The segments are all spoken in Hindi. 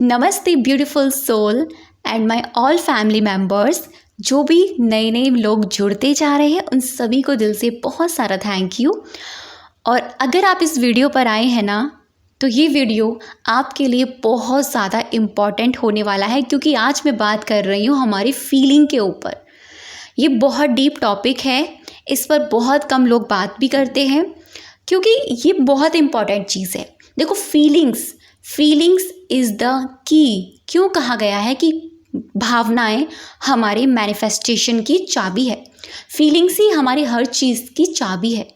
नमस्ते beautiful soul and my all family members. जो भी नए नए लोग जुड़ते जा रहे हैं उन सभी को दिल से बहुत सारा थैंक यू। और अगर आप इस वीडियो पर आए हैं ना, तो ये वीडियो आपके लिए बहुत ज़्यादा इम्पॉर्टेंट होने वाला है, क्योंकि आज मैं बात कर रही हूँ हमारी फीलिंग के ऊपर। ये बहुत डीप टॉपिक है, इस पर बहुत कम लोग बात भी करते हैं, क्योंकि ये बहुत इम्पॉर्टेंट चीज़ है। देखो, फीलिंग्स इज़ द की। क्यों कहा गया है कि भावनाएं हमारे मैनिफेस्टेशन की चाबी है। फीलिंग्स ही हमारी हर चीज़ की चाबी है।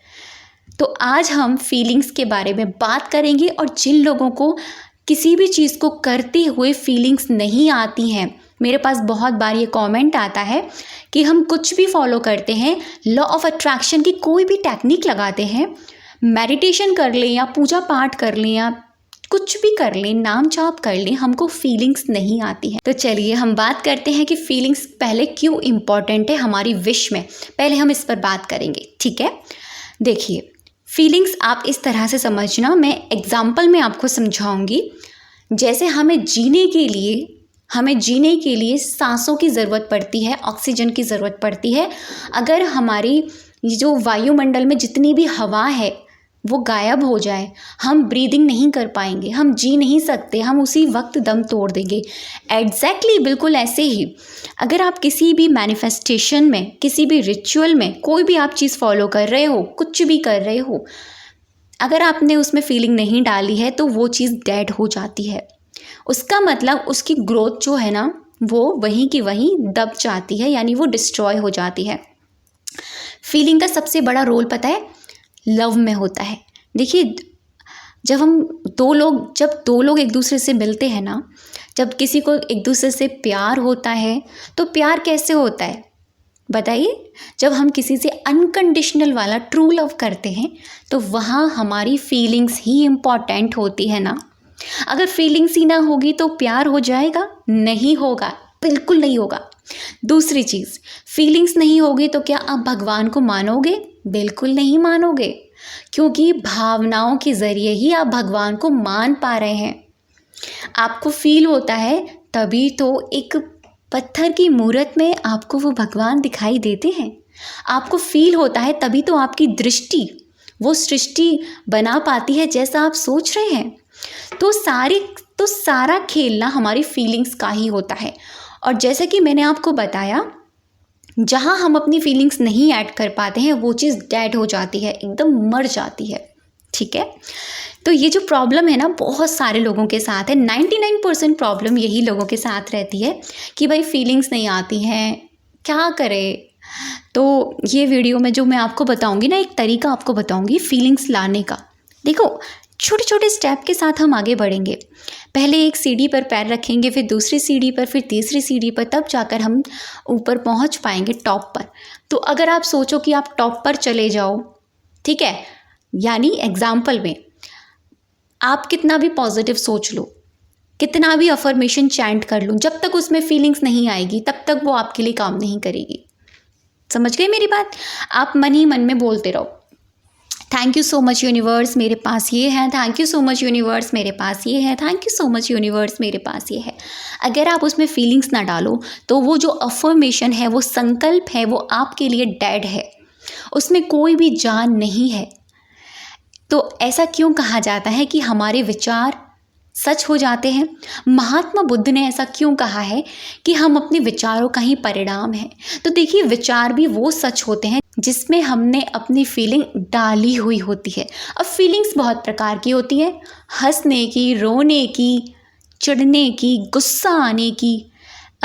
तो आज हम फीलिंग्स के बारे में बात करेंगे, और जिन लोगों को किसी भी चीज़ को करते हुए फीलिंग्स नहीं आती हैं, मेरे पास बहुत बार ये कमेंट आता है कि हम कुछ भी फॉलो करते हैं, लॉ ऑफ अट्रैक्शन की कोई भी टेक्निक लगाते हैं, मेडिटेशन कर लें या पूजा पाठ कर लें या कुछ भी कर लें, नाम जाप कर लें, हमको फीलिंग्स नहीं आती है। तो चलिए हम बात करते हैं कि फीलिंग्स पहले क्यों इम्पॉर्टेंट है हमारी विश में। पहले हम इस पर बात करेंगे, ठीक है। देखिए, फीलिंग्स आप इस तरह से समझना, मैं एग्जाम्पल में आपको समझाऊंगी। जैसे हमें जीने के लिए सांसों की ज़रूरत पड़ती है, ऑक्सीजन की ज़रूरत पड़ती है। अगर हमारी जो वायुमंडल में जितनी भी हवा है वो गायब हो जाए, हम ब्रीदिंग नहीं कर पाएंगे, हम जी नहीं सकते, हम उसी वक्त दम तोड़ देंगे। एग्जैक्टली बिल्कुल ऐसे ही अगर आप किसी भी मैनिफेस्टेशन में, किसी भी रिचुअल में, कोई भी आप चीज़ फॉलो कर रहे हो, कुछ भी कर रहे हो, अगर आपने उसमें फीलिंग नहीं डाली है तो वो चीज़ डेड हो जाती है। उसका मतलब उसकी ग्रोथ जो है ना, वो वहीं की वहीं दब जाती है, यानी वो डिस्ट्रॉय हो जाती है। फीलिंग का सबसे बड़ा रोल पता है लव में होता है। देखिए, जब दो लोग एक दूसरे से मिलते हैं ना, जब किसी को एक दूसरे से प्यार होता है, तो प्यार कैसे होता है बताइए? जब हम किसी से अनकंडीशनल वाला ट्रू लव करते हैं, तो वहाँ हमारी फीलिंग्स ही इम्पॉर्टेंट होती है ना। अगर फीलिंग्स ही ना होगी तो प्यार हो जाएगा? नहीं होगा, बिल्कुल नहीं होगा। दूसरी चीज़, फीलिंग्स नहीं होगी तो क्या आप भगवान को मानोगे? बिल्कुल नहीं मानोगे, क्योंकि भावनाओं के ज़रिए ही आप भगवान को मान पा रहे हैं। आपको फील होता है तभी तो एक पत्थर की मूर्त में आपको वो भगवान दिखाई देते हैं। आपको फील होता है तभी तो आपकी दृष्टि वो सृष्टि बना पाती है जैसा आप सोच रहे हैं। तो सारा खेलना हमारी फीलिंग्स का ही होता है। और जैसे कि मैंने आपको बताया, जहाँ हम अपनी फीलिंग्स नहीं ऐड कर पाते हैं वो चीज़ डेड हो जाती है, एकदम मर जाती है, ठीक है। तो ये जो प्रॉब्लम है ना, बहुत सारे लोगों के साथ है। 99% प्रॉब्लम यही लोगों के साथ रहती है कि भाई फीलिंग्स नहीं आती हैं, क्या करें। तो ये वीडियो में जो मैं आपको बताऊंगी ना, एक तरीका आपको बताऊंगी फीलिंग्स लाने का। देखो, छोटे छोटे स्टेप के साथ हम आगे बढ़ेंगे। पहले एक सीढ़ी पर पैर रखेंगे, फिर दूसरी सीढ़ी पर, फिर तीसरी सीढ़ी पर, तब जाकर हम ऊपर पहुंच पाएंगे, टॉप पर। तो अगर आप सोचो कि आप टॉप पर चले जाओ, ठीक है, यानी एग्जाम्पल में आप कितना भी पॉजिटिव सोच लो, कितना भी अफर्मेशन चैंट कर लो, जब तक उसमें फीलिंग्स नहीं आएगी तब तक वो आपके लिए काम नहीं करेगी। समझ गए मेरी बात? आप मन ही मन में बोलते रहो, thank you so much universe, मेरे पास ये है, thank you so much universe, मेरे पास ये है, thank you so much universe, मेरे पास ये है। अगर आप उसमें फीलिंग्स ना डालो तो वो जो अफर्मेशन है, वो संकल्प है, वो आपके लिए डेड है, उसमें कोई भी जान नहीं है। तो ऐसा क्यों कहा जाता है कि हमारे विचार सच हो जाते हैं? महात्मा बुद्ध ने ऐसा क्यों कहा है कि हम अपने विचारों का ही परिणाम है? तो देखिए, विचार भी वो सच होते हैं जिसमें हमने अपनी फीलिंग डाली हुई होती है। अब फीलिंग्स बहुत प्रकार की होती है, हंसने की, रोने की, चिढ़ने की, गुस्सा आने की।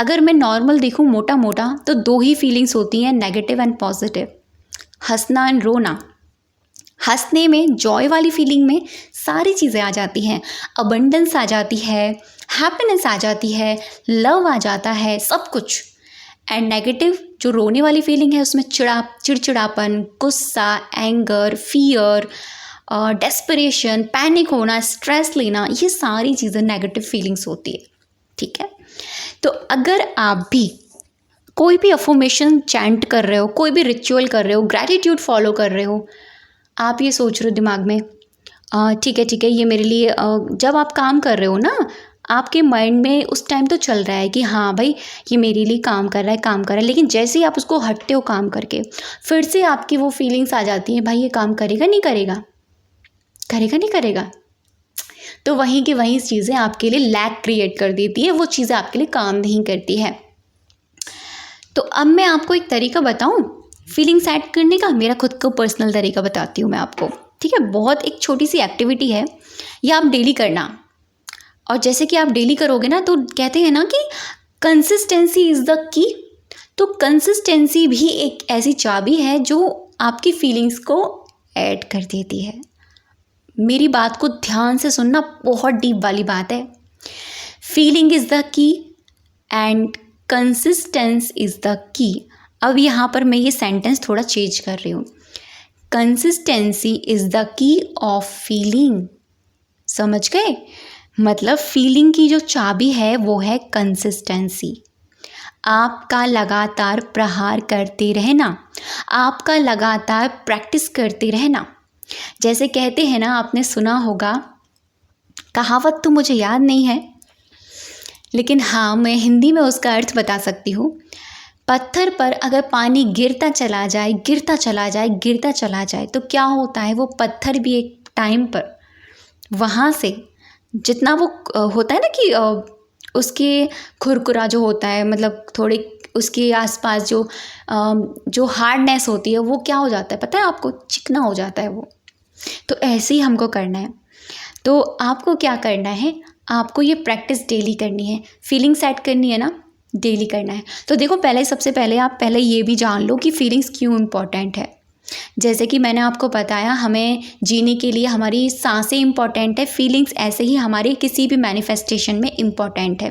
अगर मैं नॉर्मल देखूं मोटा मोटा, तो दो ही फीलिंग्स होती हैं, नेगेटिव एंड पॉजिटिव, हंसना एंड रोना। हंसने में, जॉय वाली फीलिंग में सारी चीज़ें आ जाती हैं, अबंडेंस आ जाती है, हैप्पीनेस आ जाती है, लव आ जाता है, सब कुछ। एंड नेगेटिव जो रोने वाली फीलिंग है, उसमें चिड़चिड़ापन, गुस्सा, एंगर, फियर, डेस्परेशन, पैनिक होना, स्ट्रेस लेना, ये सारी चीज़ें नेगेटिव फीलिंग्स होती है, ठीक है। तो अगर आप भी कोई भी अफर्मेशन चैंट कर रहे हो, कोई भी रिचुअल कर रहे हो, ग्रैटिट्यूड फॉलो कर रहे हो, आप ये सोच रहे हो दिमाग में, ठीक है, ये मेरे लिए, जब आप काम कर रहे हो ना, आपके माइंड में उस टाइम तो चल रहा है कि हाँ भाई ये मेरे लिए काम कर रहा है, काम कर रहा है, लेकिन जैसे ही आप उसको हटते हो काम करके, फिर से आपकी वो फीलिंग्स आ जाती हैं, भाई ये काम करेगा नहीं करेगा, करेगा नहीं करेगा। तो वहीं की वहीं चीज़ें आपके लिए लैग क्रिएट कर देती है, वो चीज़ें आपके लिए काम नहीं करती है। तो अब मैं आपको एक तरीका बताऊं फीलिंग सेट करने का, मेरा खुद को पर्सनल तरीका बताती हूँ मैं आपको, ठीक है। बहुत एक छोटी सी एक्टिविटी है, ये आप डेली करना, और जैसे कि आप डेली करोगे ना तो कहते हैं ना कि कंसिस्टेंसी इज़ द की। तो कंसिस्टेंसी भी एक ऐसी चाबी है जो आपकी फीलिंग्स को ऐड कर देती है। मेरी बात को ध्यान से सुनना, बहुत डीप वाली बात है। Feeling is the key and consistence is the key. अब यहाँ पर मैं ये सेंटेंस थोड़ा चेंज कर रही हूँ। Consistency is the key of feeling. समझ गए? मतलब फीलिंग की जो चाबी है वो है कंसिस्टेंसी। आपका लगातार प्रहार करते रहना, आपका लगातार प्रैक्टिस करते रहना। जैसे कहते हैं ना, आपने सुना होगा, कहावत तो मुझे याद नहीं है, लेकिन हाँ मैं हिंदी में उसका अर्थ बता सकती हूँ। पत्थर पर अगर पानी गिरता चला जाए, गिरता चला जाए, गिरता चला जाए, तो क्या होता है, वो पत्थर भी एक टाइम पर वहाँ से जितना वो होता है ना कि उसके खुरखुरा जो होता है, मतलब थोड़े उसके आसपास जो हार्डनेस होती है वो क्या हो जाता है पता है आपको, चिकना हो जाता है वो। तो ऐसे ही हमको करना है। तो आपको क्या करना है, आपको ये प्रैक्टिस डेली करनी है। फीलिंग सेट करनी है ना, डेली करना है। तो देखो, पहले सबसे पहले आप पहले ये भी जान लो कि फीलिंग्स क्यों इम्पॉर्टेंट है। जैसे कि मैंने आपको बताया, हमें जीने के लिए हमारी सांसें इम्पॉर्टेंट है, फीलिंग्स ऐसे ही हमारे किसी भी मैनिफेस्टेशन में इम्पॉर्टेंट है।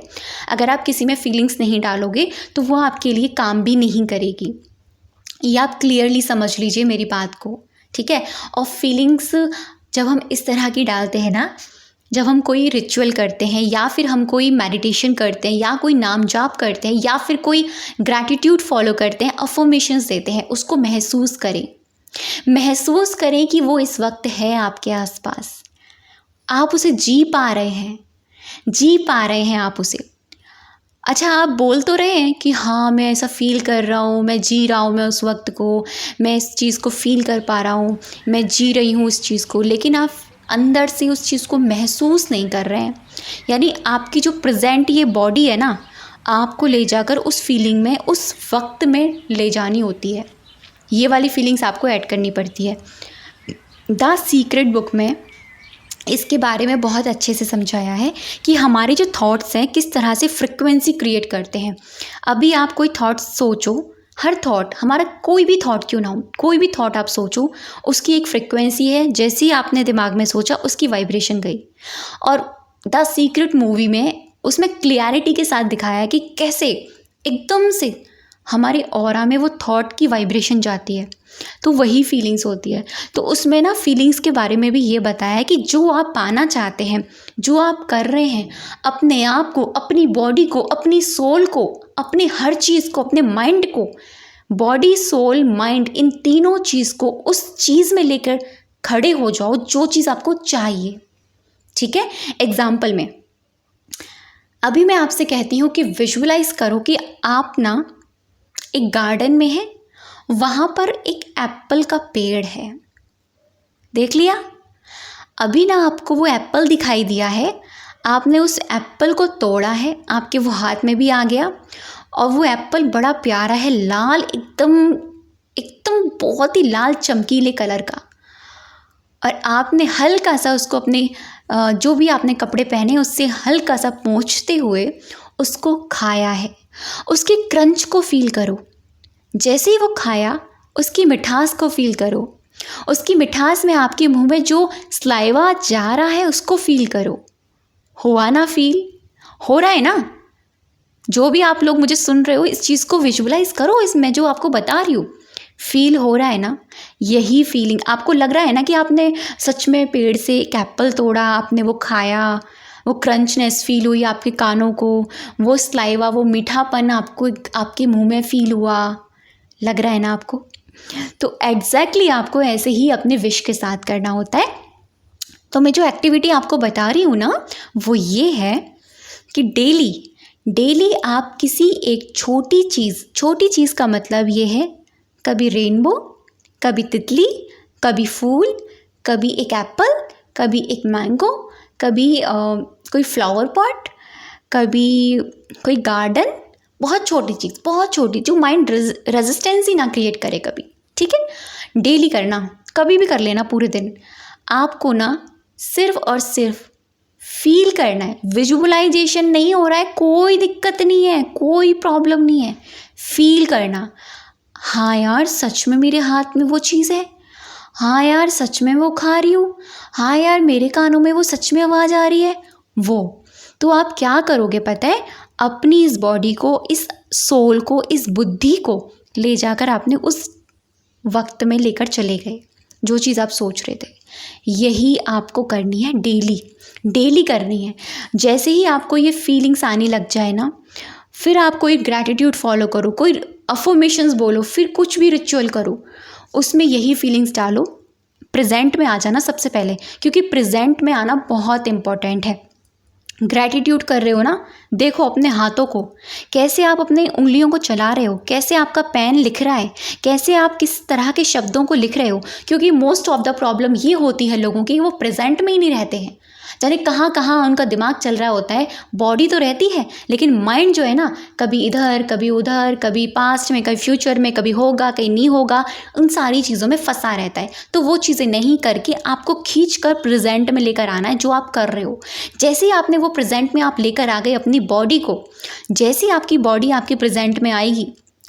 अगर आप किसी में फीलिंग्स नहीं डालोगे तो वो आपके लिए काम भी नहीं करेगी। ये आप क्लियरली समझ लीजिए मेरी बात को, ठीक है। और फीलिंग्स जब हम इस तरह की डालते हैं ना, जब हम कोई रिचुअल करते हैं या फिर हम कोई मेडिटेशन करते हैं या कोई नाम जाप करते हैं या फिर कोई ग्रैटिट्यूड फॉलो करते हैं, अफर्मेशंस देते हैं, उसको महसूस करें। महसूस करें कि वो इस वक्त है आपके आसपास, आप उसे जी पा रहे हैं, जी पा रहे हैं आप उसे। अच्छा, आप बोल तो रहे हैं कि हाँ मैं ऐसा फील कर रहा हूँ, मैं जी रहा हूँ, मैं उस वक्त को, मैं इस चीज़ को फील कर पा रहा हूँ, मैं जी रही हूँ उस चीज़ को, लेकिन आप अंदर से उस चीज़ को महसूस नहीं कर रहे हैं। यानी आपकी जो प्रेजेंट ये बॉडी है ना, आपको ले जाकर उस फीलिंग में, उस वक्त में ले जानी होती है। ये वाली फीलिंग्स आपको ऐड करनी पड़ती है। द सीक्रेट बुक में इसके बारे में बहुत अच्छे से समझाया है कि हमारे जो थॉट्स हैं किस तरह से फ्रिक्वेंसी क्रिएट करते हैं। अभी आप कोई थॉट्स सोचो, हर थॉट, हमारा कोई भी थॉट क्यों ना हो, कोई भी थॉट आप सोचो, उसकी एक फ्रिक्वेंसी है। जैसे ही आपने दिमाग में सोचा उसकी वाइब्रेशन गई। और द सीक्रेट मूवी में उसमें क्लियरिटी के साथ दिखाया है कि कैसे एकदम से हमारे ऑरा में वो थॉट की वाइब्रेशन जाती है, तो वही फीलिंग्स होती है। तो उसमें ना फीलिंग्स के बारे में भी ये बताया है कि जो आप पाना चाहते हैं, जो आप कर रहे हैं, अपने आप को, अपनी बॉडी को, अपनी सोल को, अपने हर चीज़ को, अपने माइंड को, बॉडी सोल माइंड, इन तीनों चीज़ को उस चीज़ में लेकर खड़े हो जाओ जो चीज़ आपको चाहिए, ठीक है। एग्जाम्पल में अभी मैं आपसे कहती हूँ कि विजुअलाइज करो कि आप ना एक गार्डन में है, वहाँ पर एक एप्पल का पेड़ है, देख लिया। अभी ना आपको वो एप्पल दिखाई दिया है, आपने उस एप्पल को तोड़ा है, आपके वो हाथ में भी आ गया, और वो एप्पल बड़ा प्यारा है, लाल, एकदम एकदम बहुत ही लाल चमकीले कलर का। और आपने हल्का सा उसको अपने जो भी आपने कपड़े पहने उससे हल्का सा पोंछते हुए उसको खाया है। उसके क्रंच को फील करो। जैसे ही वो खाया, उसकी मिठास को फील करो। उसकी मिठास में आपके मुंह में जो स्लाइवा जा रहा है उसको फील करो। हुआ ना फील? हो रहा है ना? जो भी आप लोग मुझे सुन रहे हो, इस चीज़ को विजुअलाइज करो, इसमें जो आपको बता रही हूँ फील हो रहा है ना। यही फीलिंग आपको लग रहा है ना कि आपने सच में पेड़ से एक एप्पल तोड़ा, आपने वो खाया, वो क्रंचनेस फील हुई आपके कानों को, वो स्लाइवा, वो मीठापन आपको आपके मुंह में फील हुआ, लग रहा है ना आपको। तो एग्जैक्टली आपको ऐसे ही अपने विश के साथ करना होता है। तो मैं जो एक्टिविटी आपको बता रही हूँ ना, वो ये है कि डेली डेली आप किसी एक छोटी चीज़ का मतलब ये है, कभी रेनबो, कभी तितली, कभी फूल, कभी एक एप्पल, कभी एक मैंगो, कभी कोई फ्लावर पॉट, कभी कोई गार्डन, बहुत छोटी जो माइंड रेजिस्टेंस ही ना क्रिएट करे कभी, ठीक है। डेली करना, कभी भी कर लेना पूरे दिन। आपको ना सिर्फ और सिर्फ फील करना है। विजुअलाइजेशन नहीं हो रहा है, कोई दिक्कत नहीं है, कोई प्रॉब्लम नहीं है। फील करना, हाँ यार सच में मेरे हाथ में वो चीज़ है, हाँ यार सच में वो खा रही हूँ, हाँ यार मेरे कानों में वो सच में आवाज़ आ रही है। वो तो आप क्या करोगे पता है, अपनी इस बॉडी को, इस सोल को, इस बुद्धि को ले जाकर आपने उस वक्त में लेकर चले गए जो चीज़ आप सोच रहे थे। यही आपको करनी है, डेली करनी है। जैसे ही आपको ये फीलिंग्स आने लग जाए ना, फिर आप कोई ग्रैटिट्यूड फॉलो करो, कोई अफर्मेशंस बोलो, फिर कुछ भी रिचुअल करो, उसमें यही फीलिंग्स डालो। प्रेजेंट में आ जाना सबसे पहले, क्योंकि प्रेजेंट में आना बहुत इम्पॉर्टेंट है। ग्रैटिट्यूड कर रहे हो ना, देखो अपने हाथों को, कैसे आप अपने उंगलियों को चला रहे हो, कैसे आपका पेन लिख रहा है, कैसे आप किस तरह के शब्दों को लिख रहे हो। क्योंकि मोस्ट ऑफ द प्रॉब्लम ये होती है लोगों की, वो प्रेजेंट में ही नहीं रहते हैं। जाने कहाँ कहाँ उनका दिमाग चल रहा होता है। बॉडी तो रहती है लेकिन माइंड जो है ना, कभी इधर कभी उधर, कभी पास्ट में, कभी फ्यूचर में, कभी होगा कहीं नहीं होगा, उन सारी चीज़ों में फंसा रहता है। तो वो चीज़ें नहीं करके आपको खींच कर प्रेजेंट में लेकर आना है जो आप कर रहे हो। जैसे ही आपने वो प्रेजेंट में आप लेकर आ गए अपनी बॉडी को, जैसे ही आपकी बॉडी आपके प्रेजेंट में आएगी,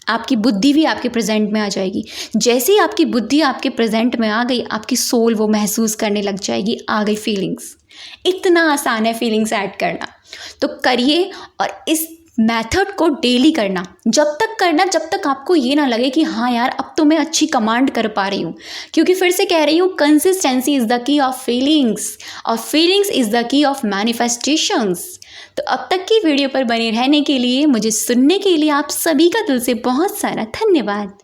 आपकी बुद्धि भी आपके प्रेजेंट में आ जाएगी। जैसे ही आपकी बुद्धि आपके प्रेजेंट में आ गई, आपकी सोल वो महसूस करने लग जाएगी, आ गई फीलिंग्स। इतना आसान है फीलिंग्स ऐड करना, तो करिए। और इस मेथड को डेली करना, जब तक आपको ये ना लगे कि हाँ यार अब तो मैं अच्छी कमांड कर पा रही हूँ। क्योंकि फिर से कह रही हूँ, consistency is the key of feelings, और feelings is the key of manifestations. तो अब तक की वीडियो पर बने रहने के लिए, मुझे सुनने के लिए आप सभी का दिल से बहुत सारा धन्यवाद।